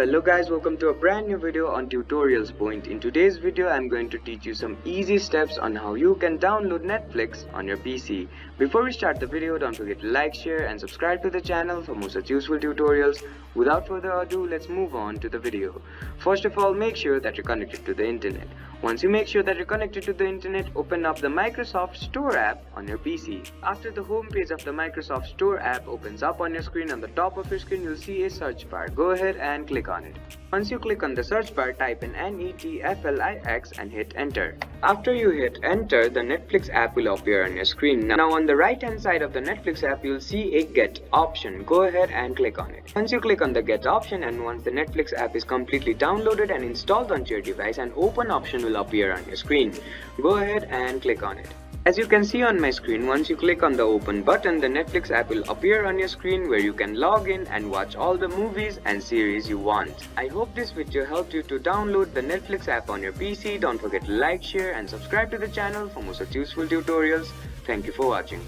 Hello guys, welcome to a brand new video on Tutorials Point. In today's video, I'm going to teach you some easy steps on how you can download Netflix on your PC. Before we start the video, don't forget to like, share and subscribe to the channel for more such useful tutorials. Without further ado, let's move on to the video. First of all, make sure that you're connected to the internet. Once you make sure that you're connected to the internet, open up the Microsoft Store app on your PC. After the home page of the Microsoft Store app opens up on your screen, on the top of your screen you'll see a search bar. Go ahead and click on it. Once you click on the search bar, type in NETFLIX and hit enter. After you hit enter, the Netflix app will appear on your screen. Now on the right hand side of the Netflix app, you'll see a get option. Go ahead and click on it. Once you click on the get option, and once the Netflix app is completely downloaded and installed onto your device, an open option will appear on your screen. Go ahead and click on it. As you can see on my screen, once you click on the open button, the Netflix app will appear on your screen where you can log in and watch all the movies and series you want. I hope this video helped you to download the Netflix app on your PC. Don't forget to like, share and subscribe to the channel for more such useful tutorials. Thank you for watching.